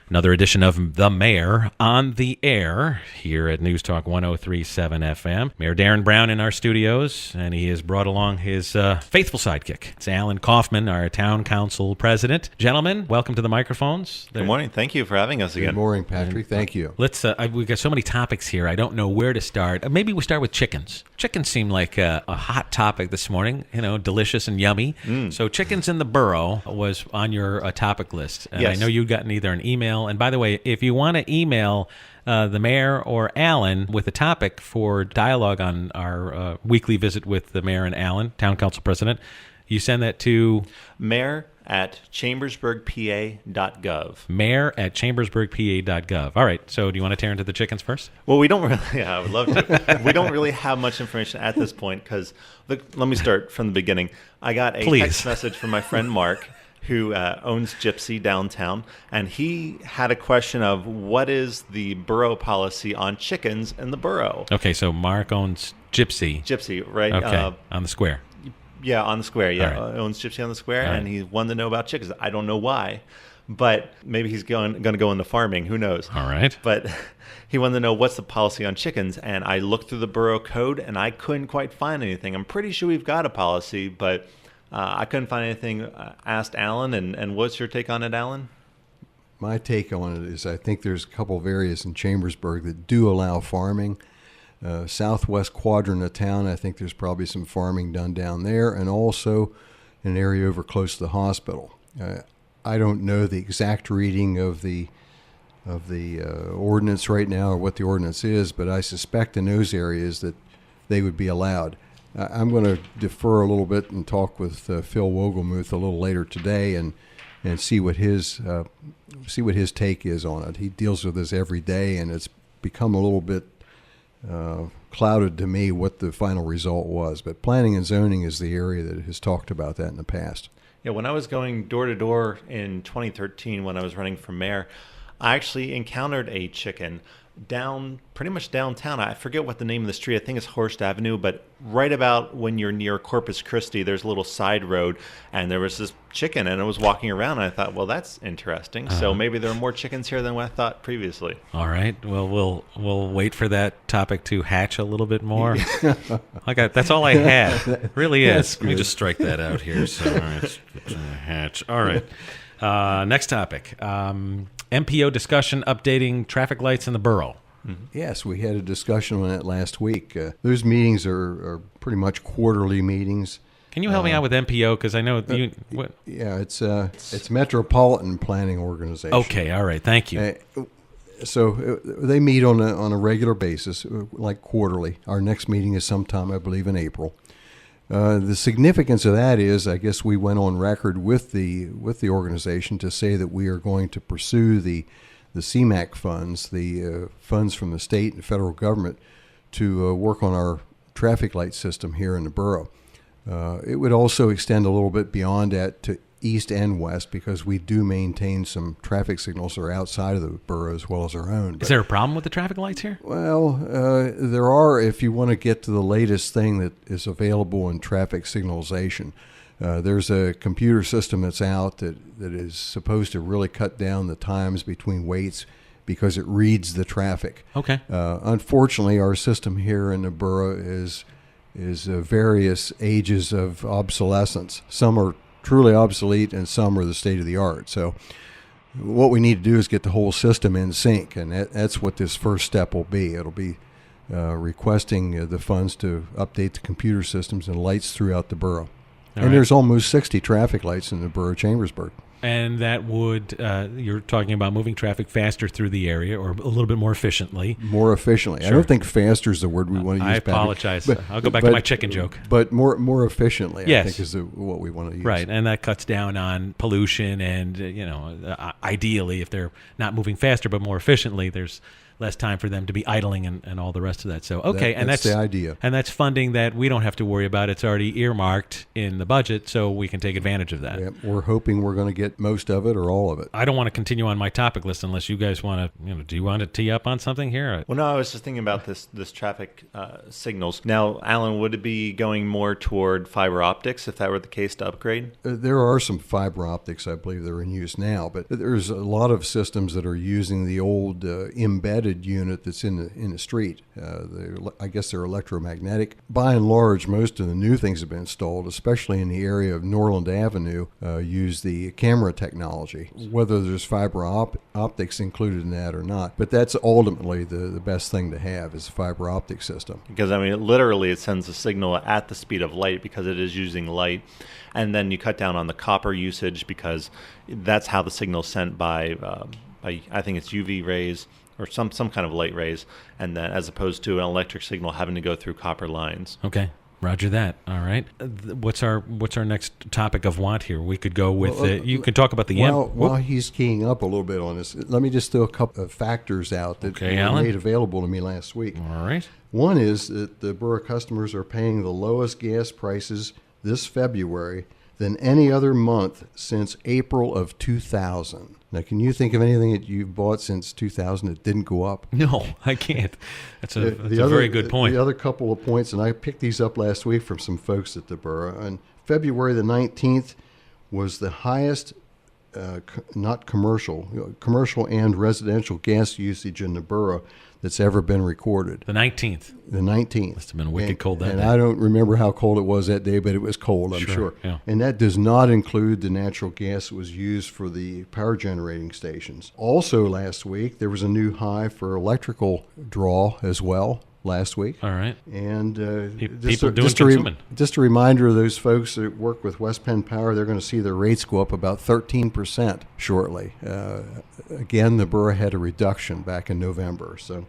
Another edition of The Mayor on the Air here at News Talk 103.7 FM. Mayor Darren Brown in our studios, and he has brought along his faithful sidekick. It's Alan Coffman, our town council president. Gentlemen, welcome to the microphones. Good morning. Thank you for having us again. Good morning, Patrick. Thank you. Let's. We've got so many topics here. I don't know where to start. Maybe we start with chickens. Chickens seem like a hot topic this morning. You know, delicious and yummy. So chickens in the borough was on your topic list. And Yes. I know you've gotten either an email. And by the way, if you want to email the mayor or Alan with a topic for dialogue on our weekly visit with the mayor and Alan, town council president, you send that to mayor@chambersburgpa.gov. mayor@chambersburgpa.gov. All right. So do you want to tear into the chickens first? Well, we don't really, I would love to. We don't really have much information at this point because, let me start from the beginning. I got a text message from my friend Mark, who owns Gypsy downtown, and he had a question of what is the borough policy on chickens in the borough? Okay, so Mark owns Gypsy. Gypsy, right? Okay, on the square. Yeah, on the square. Yeah, All right. Owns Gypsy on the square, All and right. he wanted to know about chickens. I don't know why, but maybe he's going to go into farming. Who knows? All right. But he wanted to know what's the policy on chickens, and I looked through the borough code, and I couldn't quite find anything. I'm pretty sure we've got a policy, but I couldn't find anything. Asked Alan, and what's your take on it, Alan? My take on it is I think there's a couple of areas in Chambersburg that do allow farming. Southwest quadrant of town, I think there's probably some farming done down there, and also an area over close to the hospital. I don't know the exact reading of the ordinance right now or what the ordinance is, but I suspect in those areas that they would be allowed. I'm going to defer a little bit and talk with Phil Wogelmuth a little later today and see what his take is on it. He deals with this every day, and it's become a little bit clouded to me what the final result was. But planning and zoning is the area that has talked about that in the past. Yeah, when I was going door to door in 2013 when I was running for mayor, I actually encountered a chicken pretty much downtown. I forget what the name of the street. I think it's Horst Avenue, but right about when you're near Corpus Christi, there's a little side road, and there was this chicken, and it was walking around, and I thought, well, that's interesting. So maybe there are more chickens here than what I thought previously. All right. Well, we'll wait for that topic to hatch a little bit more. That's all I had. Really is. Let me just strike that out here. So, all right, hatch. All right. Next topic. MPO discussion updating traffic lights in the borough. Yes, we had a discussion on that last week. Those meetings are pretty much quarterly meetings. Can you help me out with MPO? Because I know you. What? Yeah, it's Metropolitan Planning Organization. Okay, all right, thank you. So they meet on a regular basis, like quarterly. Our next meeting is sometime, I believe, in April. The significance of that is, I guess we went on record with the organization to say that we are going to pursue the CMAQ funds, the funds from the state and federal government, to work on our traffic light system here in the borough. It would also extend a little bit beyond that to east and west, because we do maintain some traffic signals that are outside of the borough as well as our own. Is there a problem with the traffic lights here? Well, there are, if you want to get to the latest thing that is available in traffic signalization. There's a computer system that's out that is supposed to really cut down the times between waits because it reads the traffic. Okay. Unfortunately, our system here in the borough is various ages of obsolescence. Some are truly obsolete, and some are the state of the art. So what we need to do is get the whole system in sync, and that's what this first step will be. It'll be requesting the funds to update the computer systems and lights throughout the borough. There's almost 60 traffic lights in the borough of Chambersburg. And that would, you're talking about moving traffic faster through the area, or a little bit more efficiently. More efficiently. Sure. I don't think faster is the word we want to use. I apologize. I'll go back to my chicken joke. But more efficiently, yes. I think, is what we want to use. Right, and that cuts down on pollution, and ideally, if they're not moving faster but more efficiently, there's less time for them to be idling and all the rest of that. So, okay. And that's the idea. And that's funding that we don't have to worry about. It's already earmarked in the budget, so we can take advantage of that. Yeah, we're hoping we're going to get most of it or all of it. I don't want to continue on my topic list unless you guys want to, do you want to tee up on something here? Well, no, I was just thinking about this traffic signals. Now, Alan, would it be going more toward fiber optics if that were the case to upgrade? There are some fiber optics, I believe, that are in use now, but there's a lot of systems that are using the old embedded unit that's in the street. I guess they're electromagnetic. By and large, most of the new things have been installed, especially in the area of Norland Avenue, use the camera technology, whether there's fiber optics included in that or not. But that's ultimately the best thing to have is a fiber optic system. Because, I mean, literally it sends a signal at the speed of light because it is using light. And then you cut down on the copper usage because that's how the signal is sent by I think it's UV rays or some kind of light rays, and then as opposed to an electric signal having to go through copper lines. Okay. Roger that. All right. What's our next topic of want here? We could go with you can talk about the while he's keying up a little bit on this. Let me just throw a couple of factors out that were made available to me last week. All right. One is that the borough customers are paying the lowest gas prices this February than any other month since April of 2000. Now, can you think of anything that you've bought since 2000 that didn't go up? No, I can't. That's a very good point. The other couple of points, and I picked these up last week from some folks at the borough. On February the 19th was the highest, not commercial and residential gas usage in the borough that's ever been recorded. The 19th. The 19th. Must have been wicked cold that day. And I don't remember how cold it was that day, but it was cold, I'm sure. Yeah. And that does not include the natural gas that was used for the power generating stations. Also last week, there was a new high for electrical draw as well last week. All right. And just a reminder of those folks that work with West Penn Power, they're going to see their rates go up about 13% shortly. Again, the borough had a reduction back in November. So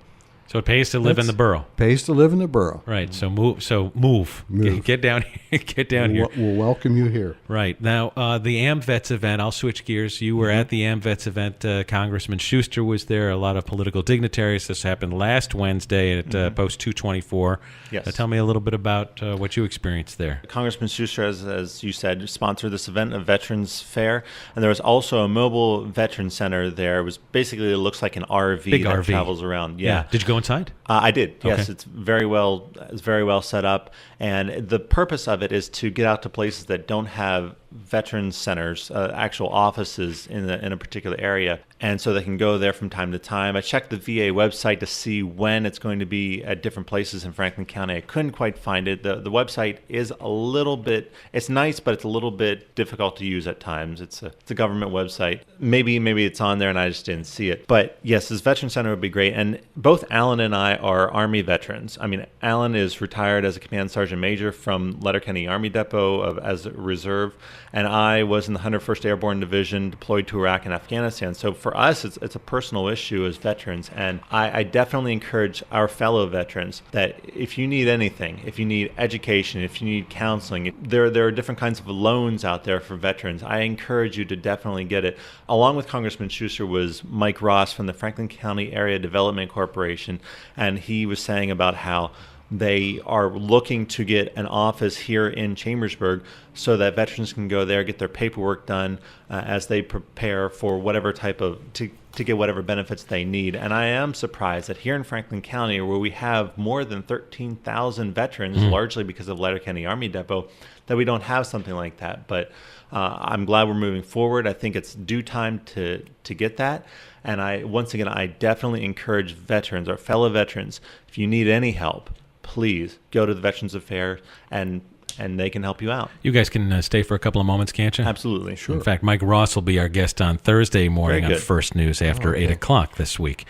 it pays to live in the borough. Pays to live in the borough. Right. So move. Get down here. Get down here. We'll welcome you here. Right. Now, the AmVets event, I'll switch gears. You were at the AmVets event. Congressman Schuster was there, a lot of political dignitaries. This happened last Wednesday at Post 224. Yes. Tell me a little bit about what you experienced there. Congressman Schuster, as you said, sponsored this event, a Veterans Fair. And there was also a mobile veteran center there. It was basically, it looks like an RV Big that RV. travels around. Yeah. Did you go inside? I did. Yes, Okay. it's very well set up, and the purpose of it is to get out to places that don't have veterans centers, actual offices in a particular area, and so they can go there from time to time. I checked the VA website to see when it's going to be at different places in Franklin County. I couldn't quite find it. The website is a little bit, it's nice, but it's a little bit difficult to use at times. It's a government website. Maybe it's on there and I just didn't see it. But yes, this veteran center would be great. And both Alan and I are Army veterans. I mean, Alan is retired as a command sergeant major from Letterkenny Army Depot as a reserve. And I was in the 101st Airborne Division deployed to Iraq and Afghanistan. So for us, it's a personal issue as veterans. And I definitely encourage our fellow veterans that if you need anything, if you need education, if you need counseling, there are different kinds of loans out there for veterans. I encourage you to definitely get it. Along with Congressman Schuster was Mike Ross from the Franklin County Area Development Corporation. And he was saying about how they are looking to get an office here in Chambersburg so that veterans can go there, get their paperwork done as they prepare for whatever type of, to get whatever benefits they need. And I am surprised that here in Franklin County, where we have more than 13,000 veterans, largely because of Letterkenny Army Depot, that we don't have something like that. But I'm glad we're moving forward. I think it's due time to get that. And I definitely encourage veterans, our fellow veterans, if you need any help, please go to the Veterans Affairs and they can help you out. You guys can stay for a couple of moments, can't you? Absolutely. Sure. In fact, Mike Ross will be our guest on Thursday morning on First News after 8 o'clock this week.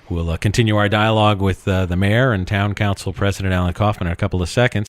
We'll continue our dialogue with the mayor and town council president Alan Coffman in a couple of seconds.